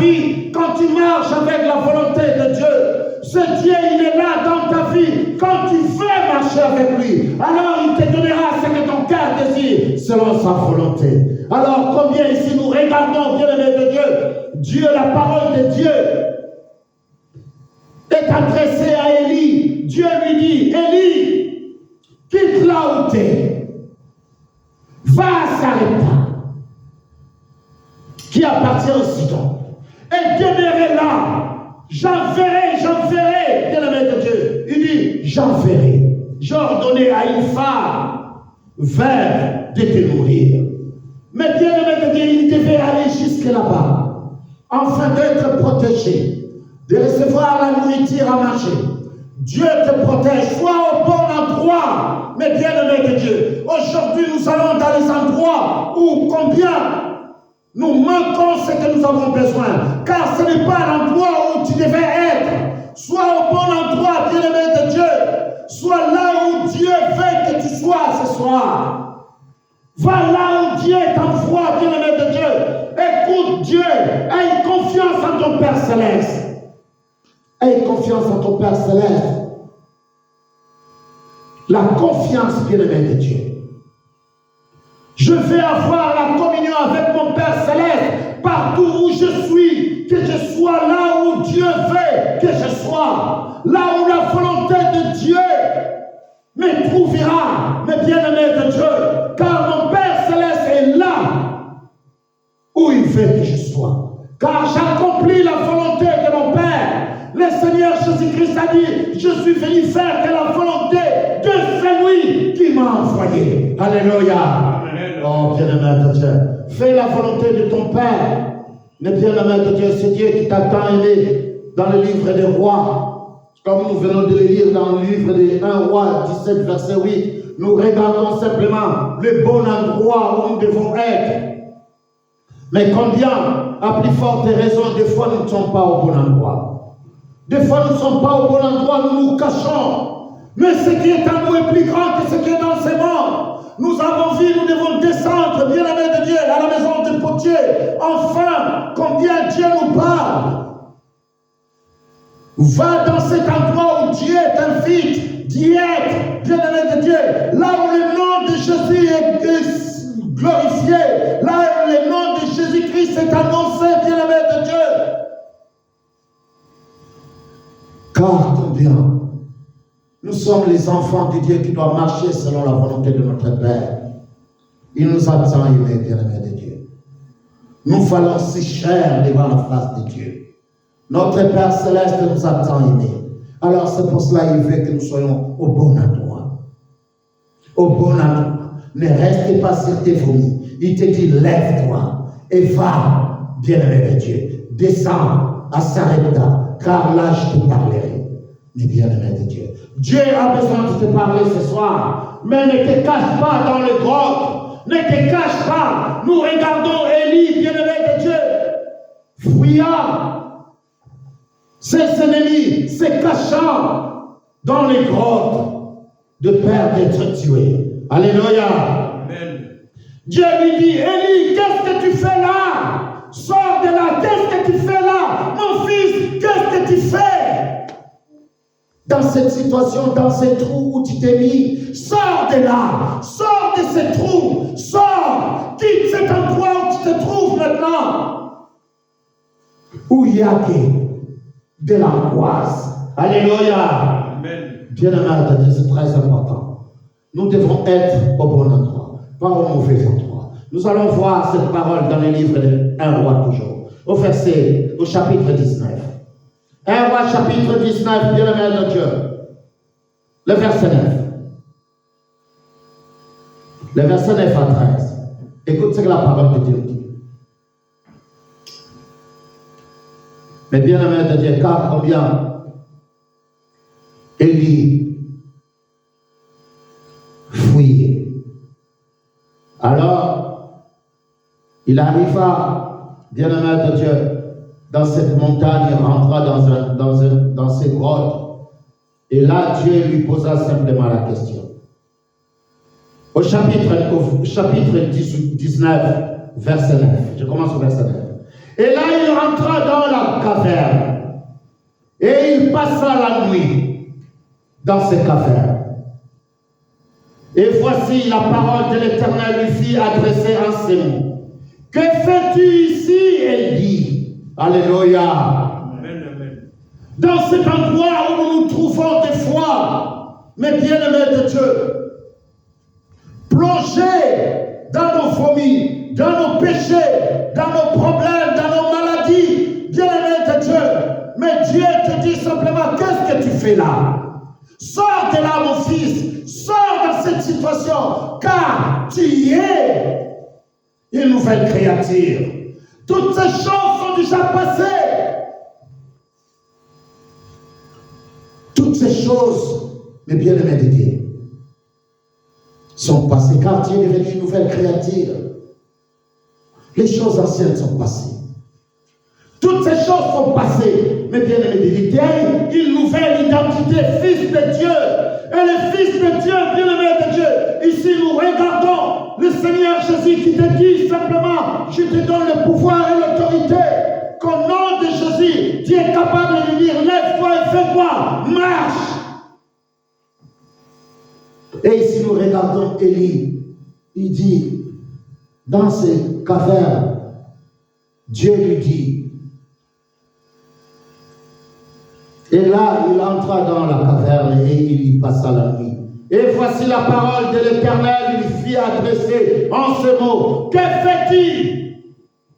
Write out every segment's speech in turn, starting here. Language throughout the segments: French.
vie quand tu marches avec la volonté de Dieu. Ce Dieu, il est là dans ta vie quand tu veux marcher avec lui. Alors il te donnera ce que ton cœur désire selon sa volonté. Alors combien ici nous regardons, bien-aimés de Dieu, Dieu, la parole de Dieu est adressée à Élie. Dieu lui dit, Élie, quitte là où tu es. Va à Sarepta, qui appartient au Sidon, et demeurez là. J'enverrai, bien-aimé de Dieu. Il dit, j'enverrai. J'ai ordonné à une femme vers de te nourrir. Mais bien-aimé de Dieu, il devait aller jusque là-bas, afin d'être protégé, de recevoir la nourriture à manger. Dieu te protège, sois au bon endroit. Mais bien-aimé de Dieu, aujourd'hui nous allons dans les endroits où combien nous manquons ce que nous avons besoin, car ce n'est pas l'endroit où tu devais être. Sois au bon endroit, bien-aimé de Dieu. Sois là où Dieu veut que tu sois ce soir. Va là où Dieu t'envoie, bien-aimé de Dieu. Écoute Dieu. Aie confiance en ton Père Céleste. Aie confiance en ton Père Céleste. La confiance, bien-aimé de Dieu. Je vais avoir la communion avec mon Père Céleste partout où je suis, que je sois là où Dieu veut que je sois, là où la volonté de Dieu me trouvera, mes bien-aimés de Dieu, car mon Père Céleste est là où il veut que je sois, car j'accomplis la volonté de mon Père. Le Seigneur Jésus-Christ a dit, je suis venu faire que la volonté de celui qui m'a envoyé. Alléluia. Oh, bien-aimé de Dieu, fais la volonté de ton Père. Mais bien-aimé de Dieu, c'est Dieu qui t'a tant aimé dans le livre des rois. Comme nous venons de le lire dans le livre des 1 roi 17, verset 8, nous regardons simplement le bon endroit où nous devons être. Mais combien, à plus forte raison, des fois nous ne sommes pas au bon endroit. Des fois nous ne sommes pas au bon endroit, nous nous cachons. Mais ce qui est en nous est plus grand que ce qui est dans ce monde. Nous avons vu, nous devons descendre, bien-aimés de Dieu, à la maison de potier. Enfin, combien Dieu nous parle. Va dans cet endroit où Dieu t'invite d'y être, bien-aimé de Dieu. Là où le nom de Jésus est glorifié. Là où le nom de Jésus-Christ est annoncé, bien-aimé de Dieu. Car combien nous sommes les enfants de Dieu qui doivent marcher selon la volonté de notre Père. Il nous a tant aimés, bien-aimés de Dieu. Nous valons si cher devant la face de Dieu. Notre Père Céleste nous a tant aimés. Alors c'est pour cela qu'il veut que nous soyons au bon endroit. Au bon endroit. Ne restez pas sur tes vomis. Il te dit, lève-toi et va, bien-aimé de Dieu. Descends à Sarepta, car là je te parlerai. Mais bien-aimé de Dieu. Dieu a besoin de te parler ce soir. Mais ne te cache pas dans les grottes. Ne te cache pas. Nous regardons Élie, bien-aimé de Dieu, fuyant ses ennemis, se cachant dans les grottes de peur d'être tué. Alléluia. Amen. Dieu lui dit, Élie, qu'est-ce que tu fais là? Sors de là. Qu'est-ce que tu fais là? Mon fils, qu'est-ce que tu fais? Dans cette situation, dans ces trous où tu t'es mis, sors de là, sors de ces trous, sors, quitte cet endroit où tu te trouves maintenant, où il y a de l'angoisse. Alléluia. Amen. Bien-aimé, c'est très important. Nous devons être au bon endroit, pas au mauvais endroit. Nous allons voir cette parole dans le livre de 1 roi toujours, au chapitre 19. 1 roi chapitre 19, bien-aimé de Dieu. Le verset 9. Le verset 9 à 13. Écoute ce que la parole de Dieu dit. Mais bien-aimé de Dieu, car combien Élie fuyait. Alors, il arriva, bien-aimé de Dieu, dans cette montagne, il rentra dans ces grottes. Et là, Dieu lui posa simplement la question. Au chapitre 19, verset 9. Je commence au verset 9. Et là, il rentra dans la caverne. Et il passa la nuit dans cette caverne. Et voici la parole de l'Éternel lui fit adresser en ces mots. Que fais-tu ici, Élie? Alléluia. Amen, amen. Dans cet endroit où nous nous trouvons des fois, mes bien-aimés de Dieu, plongés dans nos vomis, dans nos péchés, dans nos problèmes, dans nos maladies, bien-aimés de Dieu, mais Dieu te dit simplement, qu'est-ce que tu fais là? Sors de là, mon fils, sors dans cette situation, car tu es une nouvelle créature. Toutes ces choses sont déjà passées. Toutes ces choses, mes bien-aimés de Dieu, sont passées, car tu es devenu une nouvelle créature. Les choses anciennes sont passées. Toutes ces choses sont passées, mes bien-aimés de Dieu. Tu as une nouvelle identité, fils de Dieu. Et le fils de Dieu, bien-aimé de Dieu, ici nous regardons le Seigneur Jésus qui te dit simplement, je te donne le pouvoir et l'autorité. Qu'au nom de Jésus, tu es capable de dire, lève-toi et fais-toi, marche. Et ici nous regardons Élie, il dit, dans ces cavernes, Dieu lui dit, et là, il entra dans la caverne et il y passa la nuit. Et voici la parole de l'Éternel lui fit adresser en ce mot. Que fais-tu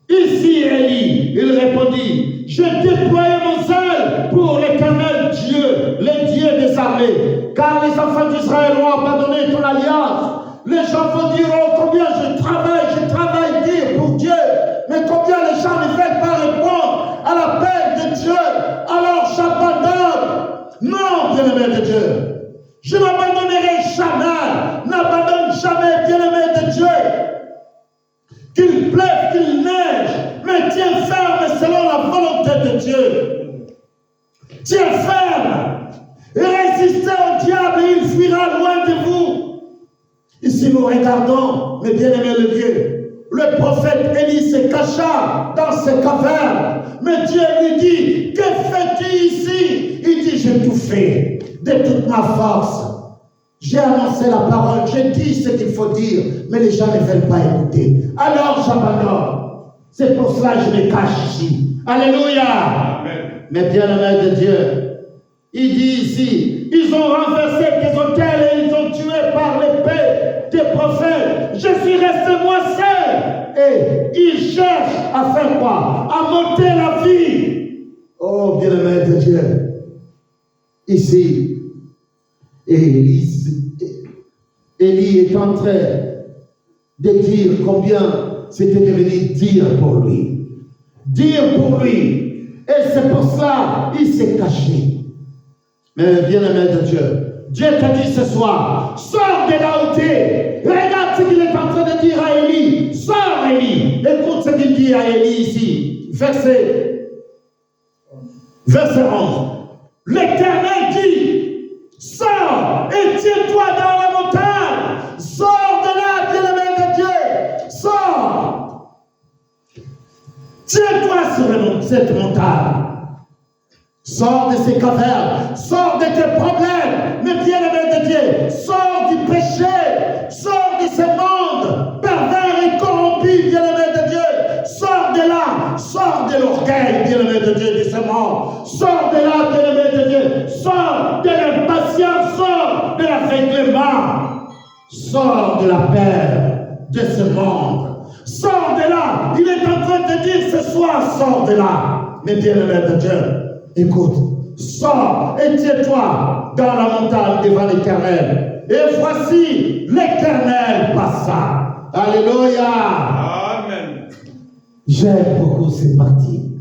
ici, Élie? Il répondit, je déployais mon zèle pour l'Éternel Dieu, le Dieu des armées. Car les enfants d'Israël ont abandonné ton alliance. Les gens vont dire, oh, combien je travaille dire pour Dieu. Mais combien les gens ne veulent pas répondre à l'appel de Dieu. Alors j'abandonne. Non, bien-aimé de Dieu. Je n'abandonnerai jamais. N'abandonne jamais, bien-aimé de Dieu. Qu'il pleuve, qu'il neige. Mais tiens ferme selon la volonté de Dieu. Tiens ferme. Et résistez au diable et il fuira loin de vous. Ici nous regardons, mes bien-aimés de Dieu. Le prophète Élie se cacha dans ses cavernes. Mais Dieu lui dit, que fais-tu ici? Il dit, j'ai tout fait de toute ma force. J'ai annoncé la parole, j'ai dit ce qu'il faut dire, mais les gens ne veulent pas écouter. Alors j'abandonne. C'est pour cela que je me cache ici. Alléluia. Amen. Mais bien-aimés de Dieu, il dit ici, ils ont renversé des autels et ils ont tué par l'épée des prophètes. Je suis resté moi seul. Et ils cherchent à faire quoi? À monter la vie. Oh, bien-aimé de Dieu. Ici, Élie est en train de dire combien c'était devenu dire pour lui. Dire pour lui. Et c'est pour cela qu'il s'est caché. Mais bien-aimé de Dieu, Dieu t'a dit ce soir, sors de là où tu es. Regarde ce qu'il est en train de dire à Élie. Sors, Élie. Écoute ce qu'il dit à Élie ici. Verset 11. L'Éternel dit, sors et tiens-toi dans la montagne. Sors de là, bien-aimé de Dieu. Sors. Tiens-toi sur cette montagne. Sors de ces cavernes, sors de tes problèmes, mais bien-aimé de Dieu, sors du péché, sors de ce monde pervers et corrompu, bien-aimé de Dieu, sors de là, sors de l'orgueil, bien-aimé de Dieu, de ce monde, sors de là, bien-aimé de Dieu, sors de l'impatience, sors de l'aveuglement, sors de la peur de ce monde, sors de là, il est en train de dire ce soir, sors de là, mais bien-aimé de Dieu. Écoute, sors et tiens-toi dans la montagne devant l'Éternel. Et voici, l'Éternel passa. Alléluia. Amen. J'aime beaucoup cette partie.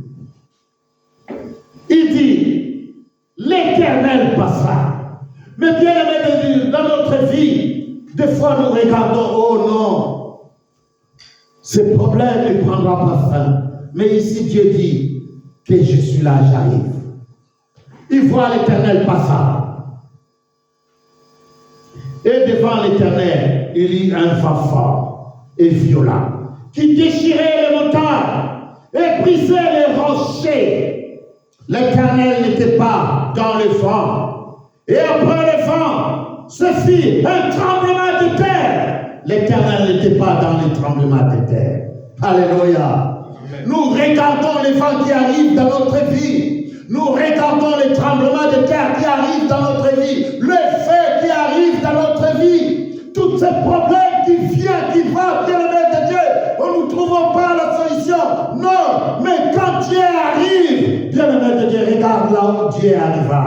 Il dit, l'Éternel passa. Mais bien aimé, dans notre vie, des fois nous regardons, oh non, ce problème ne prendra pas fin. Mais ici Dieu dit que je suis là, j'arrive. Il voit l'Éternel passer. Et devant l'Éternel, il y a un vent fort et violent qui déchirait les montagnes et brisé les rochers. L'Éternel n'était pas dans le vent. Et après le vent, se fit un tremblement de terre. L'Éternel n'était pas dans les tremblements de terre. Alléluia. Nous regardons les vents qui arrivent dans notre vie. Nous regardons les tremblements de terre qui arrivent dans notre vie. Le feu qui arrive dans notre vie. Tous ces problèmes qui viennent, qui vont, bien-aimé de Dieu. Nous ne trouvons pas la solution. Non, mais quand Dieu arrive, bien-aimé de Dieu, regarde là où Dieu arriva.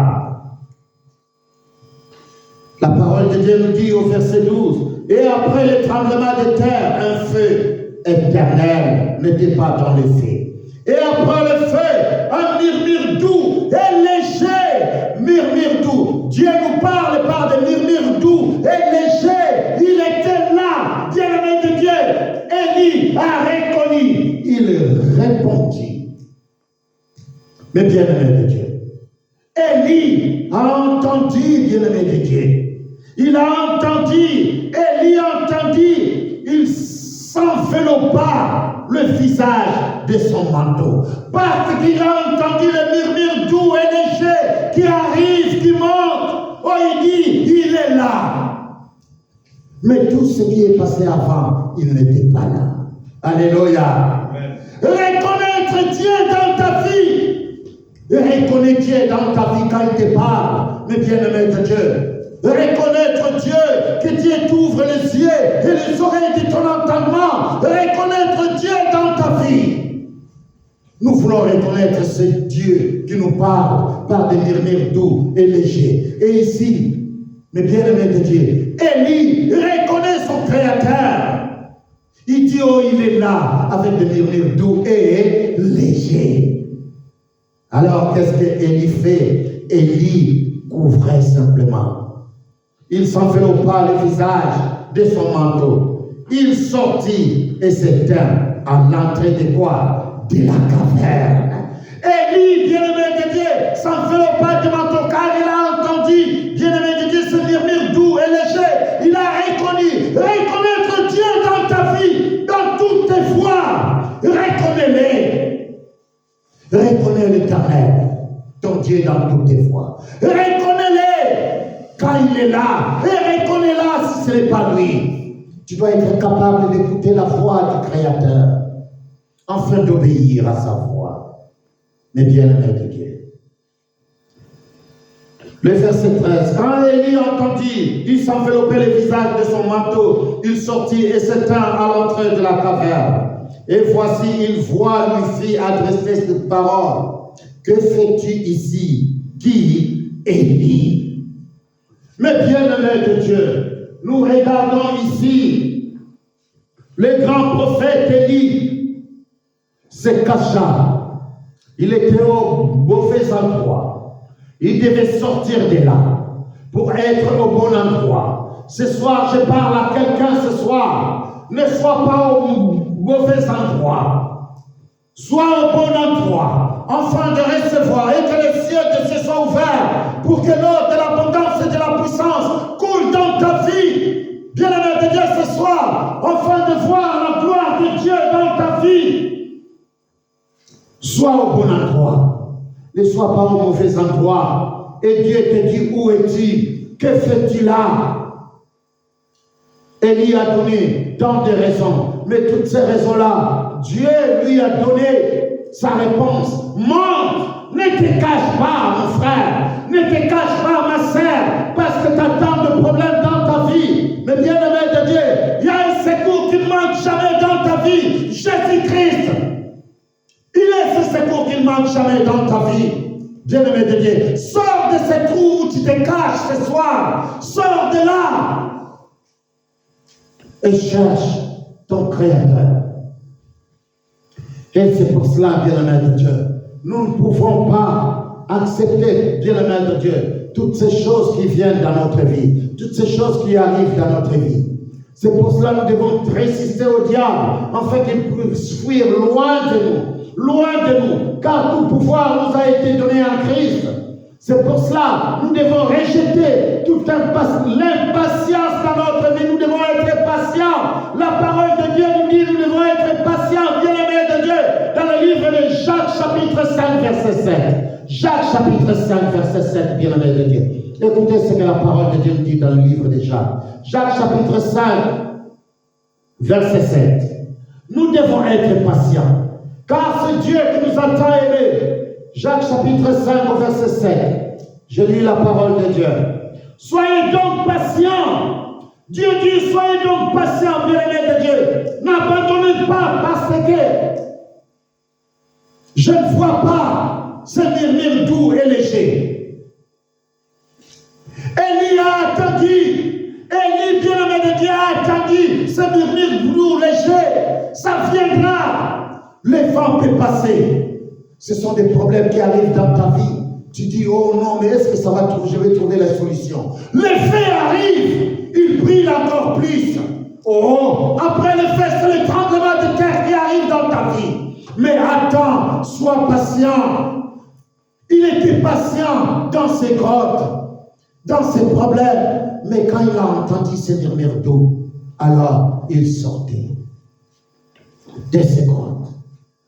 La parole de Dieu nous dit au verset 12, et après le tremblement de terre, un feu éternel n'était pas dans le feu. Et après le feu, un murmure doux et léger, murmure doux. Dieu nous parle par des murmures doux et légers. Il était là, bien-aimé de Dieu. Élie a reconnu, il répondit. Mais bien-aimé de Dieu, Élie a entendu, bien-aimé de Dieu. Il a entendu, Élie a entendu, il s'enveloppa le visage de son manteau. Parce qu'il a entendu le murmure doux et léger qui arrive, qui monte. Oh, il dit, il est là. Mais tout ce qui est passé avant, il n'était pas là. Alléluia. Amen. Reconnaître Dieu dans ta vie. Reconnais Dieu dans ta vie quand il te parle. Mais bien-aimé de Dieu. Reconnaître Dieu, que Dieu t'ouvre les yeux et les oreilles de ton entendement. Reconnaître Dieu dans ta vie. Nous voulons reconnaître ce Dieu qui nous parle par des murmures doux et légers. Et ici, mes bien-aimés de Dieu, Élie reconnaît son Créateur. Il dit, oh, il est là avec des murmures doux et légers. Alors, qu'est-ce que Élie fait? Élie couvrait simplement. Il s'enveloppa le visage de son manteau. Il sortit et s'éteint à l'entrée de quoi? De la caverne. Élie, bien-aimé de Dieu, s'enveloppa de manteau car il a entendu, bien-aimé de Dieu, ce murmure doux et léger. Il a reconnu, reconnaître Dieu dans ta vie, dans toutes tes voies. Reconnais-les. Reconnais l'Éternel, ton Dieu dans toutes tes voies. Reconnais-les. Quand il est là, et reconnais-la si ce n'est pas lui. Tu dois être capable d'écouter la voix du Créateur, afin d'obéir à sa voix. Mais bien-aimé de Dieu. Le verset 13. Quand Élie entendit, il s'enveloppait le visage de son manteau, il sortit et s'étint à l'entrée de la caverne. Et voici, une voix lui fit adresser cette parole. Que fais-tu ici? Qui? Élie. Mais bien-aimés de Dieu, nous regardons ici le grand prophète Élie se cacha. Il était au mauvais endroit. Il devait sortir de là pour être au bon endroit. Ce soir, je parle à quelqu'un ce soir. Ne sois pas au mauvais endroit. Sois au bon endroit, afin de recevoir et que les cieux de Dieu soient ouverts pour que l'eau de l'abondance et de la puissance coule dans ta vie. Bien-aimé de Dieu ce soir, afin de voir la gloire de Dieu dans ta vie. Sois au bon endroit. Ne sois pas au mauvais endroit. Et Dieu te dit, où es-tu? Que fais-tu là? Élie a donné tant de raisons. Mais toutes ces raisons-là, Dieu lui a donné sa réponse. Monte, ne te cache pas, mon frère. Ne te cache pas, ma sœur, parce que tu as tant de problèmes dans ta vie. Mais bien-aimé de Dieu, il y a un secours qui ne manque jamais dans ta vie. Jésus-Christ. Il est ce secours qui ne manque jamais dans ta vie. Bien-aimé de Dieu, sors de ce trou où tu te caches ce soir. Sors de là. Et cherche ton Créateur. Et c'est pour cela, bien-aimé de Dieu, nous ne pouvons pas accepter, bien-aimé de Dieu, toutes ces choses qui viennent dans notre vie, toutes ces choses qui arrivent dans notre vie. C'est pour cela que nous devons résister au diable, afin qu'il puisse fuir loin de nous, car tout pouvoir nous a été donné en Christ. C'est pour cela que nous devons rejeter toute l'impatience dans notre vie. Nous devons être patients. La parole de Dieu nous dit que nous devons être patients, bien-aimés de Dieu. Dans le livre chapitre 5, verset 7. Jacques chapitre 5, verset 7, bien-aimé de Dieu. Écoutez ce que la parole de Dieu dit dans le livre de Jacques. Jacques chapitre 5, verset 7. Nous devons être patients, car c'est Dieu qui nous a tant aimés. Jacques chapitre 5, au verset 7. Je lis la parole de Dieu. Soyez donc patients. Dieu dit, soyez donc patients, bien-aimés de Dieu. N'abandonnez pas parce que je ne vois pas ce murmure doux et léger. Élie a attendu, Élie, bien-aimé de Dieu, a attendu ce murmure doux, léger. Ça viendra. Le vent peut passer. Ce sont des problèmes qui arrivent dans ta vie. Tu dis, oh non, mais est-ce que ça va trouver, je vais trouver la solution. Les faits arrivent. Il brille encore plus. Oh, après le fait, c'est le tremblement de terre qui arrive dans ta vie. Mais attends, sois patient. Il était patient dans ses grottes, dans ses problèmes. Mais quand il a entendu ces murmures d'eau, alors il sortait de ses grottes.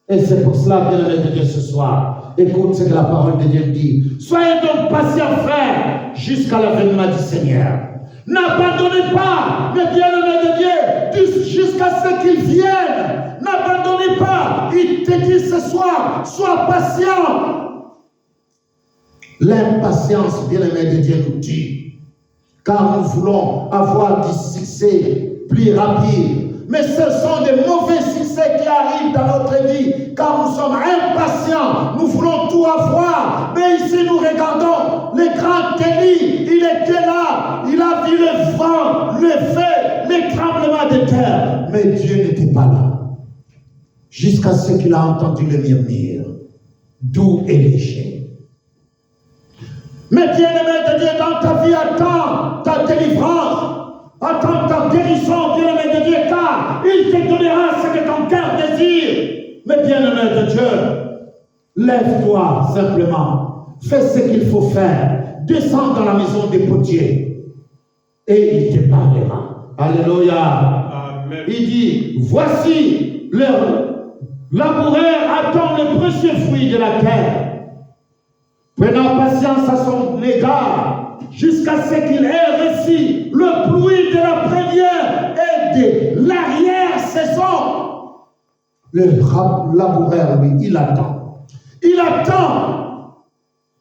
Et c'est pour cela, bien-aimé de Dieu, ce soir, écoute ce que la parole de Dieu dit. Soyez donc patients, frères, jusqu'à l'avènement du Seigneur. N'abandonnez pas, mes bien-aimés de Dieu, jusqu'à ce qu'il vienne. N'abandonnez pas. Il te dit ce soir, sois patient. L'impatience, bien-aimé de Dieu, nous tue. Car nous voulons avoir du succès plus rapide. Mais ce sont des mauvais succès qui arrivent dans notre vie, car nous sommes impatients, nous voulons tout avoir. Mais ici nous regardons le grand Élie, il était là, il a vu le vent, le feu, les tremblements de terre. Mais Dieu n'était pas là. Jusqu'à ce qu'il a entendu le murmure, doux et léger. Mais bien-aimé de Dieu, dans ta vie, attends ta délivrance. Attends ta guérison, bien-aimé de Dieu, car il te donnera ce que ton cœur désire. Mais bien-aimé de Dieu, lève-toi simplement, fais ce qu'il faut faire, descends dans la maison des potiers et il te parlera. Alléluia. Amen. Il dit, voici leur laboureur attend le précieux fruit de la terre, prenant patience à son égard, jusqu'à ce qu'il ait reçu le pluie de la première et de l'arrière-saison. Le laboureur, lui, il attend. Il attend.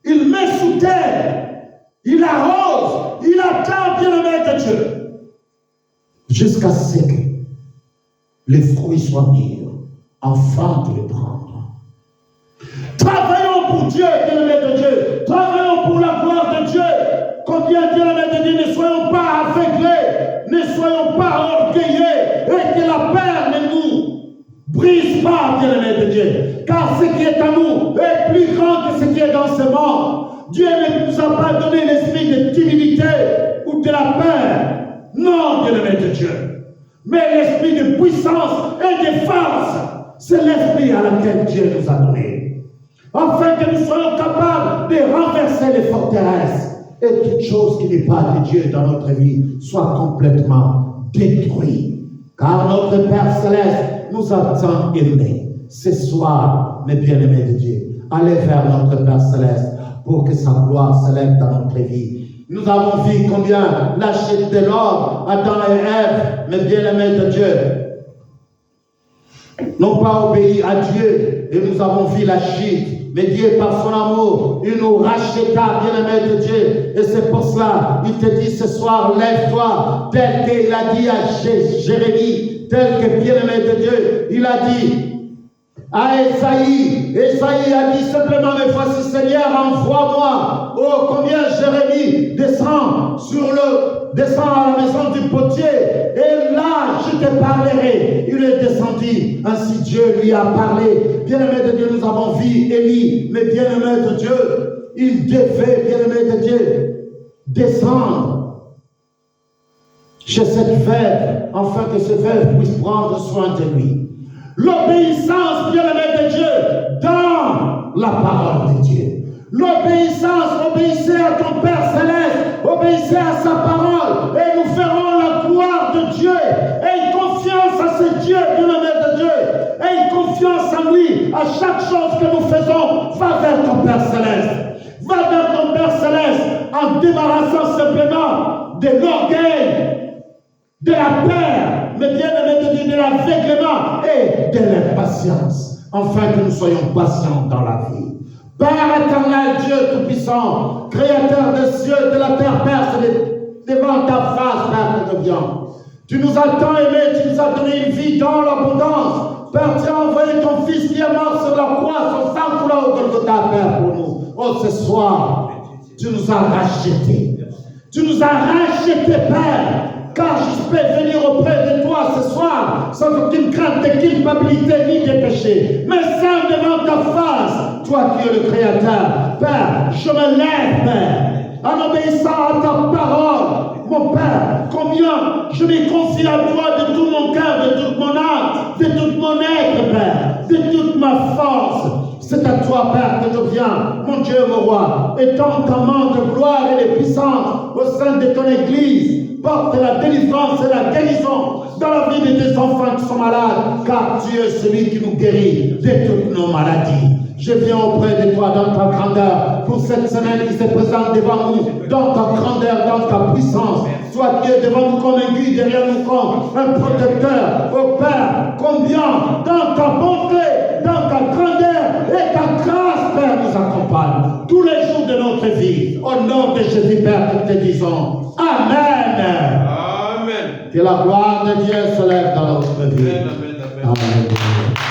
Il met sous terre. Il arrose. Il attend, bien-aimé de Dieu. Jusqu'à ce que les fruits soient mûrs, afin de les prendre. Travaillons pour Dieu, bien-aimé de Dieu. Travaillons pour la gloire de Dieu. Combien bien-aimé de Dieu, ne soyons pas aveuglés, ne soyons pas orgueilleux, et que la peur ne nous brise pas, bien-aimé de Dieu. Car ce qui est à nous est plus grand que ce qui est dans ce monde. Dieu ne nous a pas donné l'esprit de timidité ou de la peur. Non, bien-aimé de Dieu. Mais l'esprit de puissance et de force, c'est l'esprit à laquelle Dieu nous a donné. Afin que nous soyons capables de renverser les forteresses. Et toute chose qui n'est pas de Dieu dans notre vie soit complètement détruite. Car notre Père Céleste nous a tant aimés. Ce soir, mes bien-aimés de Dieu, allez vers notre Père Céleste pour que sa gloire s'élève dans notre vie. Nous avons vu combien la chute de l'homme, Adam et Ève, mes bien-aimés de Dieu, n'ont pas obéi à Dieu. Et nous avons vu la chute. Mais Dieu, par son amour, il nous racheta, bien-aimé de Dieu. Et c'est pour cela, il te dit ce soir, lève-toi, tel qu'il a dit à Jérémie, tel que bien-aimé de Dieu, il a dit à Esaïe. Esaïe a dit simplement, mais voici Seigneur, envoie-moi. Oh, combien Jérémie descend à la maison du potier, et là je te parlerai. Il est descendu, ainsi Dieu lui a parlé. Bien-aimé de Dieu, nous avons vu Élie, mais bien-aimé de Dieu, il devait, bien-aimé de Dieu, descendre chez cette veuve, afin que cette veuve puisse prendre soin de lui. L'obéissance, bien-aimé de Dieu, dans la parole de Dieu. L'obéissance, obéissez à ton Père Céleste, obéissez à sa parole, et nous ferons la gloire de Dieu. Aie confiance à ce Dieu, bien-aimé de Dieu. Aie confiance en lui, à chaque chose que nous faisons, de l'orgueil, de la peur, mais bien de l'aveuglement et de l'impatience, afin que nous soyons patients dans la vie. Père éternel, Dieu Tout-Puissant, Créateur des cieux et de la terre, Père, c'est devant ta face, Père, que nous venons. Tu nous as tant aimés, tu nous as donné une vie dans l'abondance. Père, tu as envoyé ton Fils qui est mort sur la croix, son sang coula au Golgotha, Père, pour nous. Oh, ce soir, tu nous as rachetés. Tu nous as rachetés, Père, car je peux venir auprès de toi ce soir sans aucune crainte de culpabilité ni de péché. Mais sans devant ta face, toi qui es le Créateur. Père, je me lève, Père, en obéissant à ta parole. Mon Père, combien je me confie à toi de tout mon cœur, de toute mon âme, de toute mon être, Père, de toute ma force. C'est à toi, Père, que je viens, mon Dieu, mon roi. Étends ta main de gloire et de puissance au sein de ton Église. Porte la délivrance et la guérison dans la vie de tes enfants qui sont malades, car tu es celui qui nous guérit de toutes nos maladies. Je viens auprès de toi dans ta grandeur pour cette semaine qui se présente devant nous, dans ta grandeur, dans ta puissance. Toi qui es devant nous comme un guide, derrière nous comme un protecteur. Oh Père, combien dans ta bonté, dans ta grandeur et ta grâce, Père, nous accompagne tous les jours de notre vie. Au nom de Jésus, Père, nous te disons Amen. Amen. Que la gloire de Dieu se lève dans notre vie. Amen. Amen. Amen.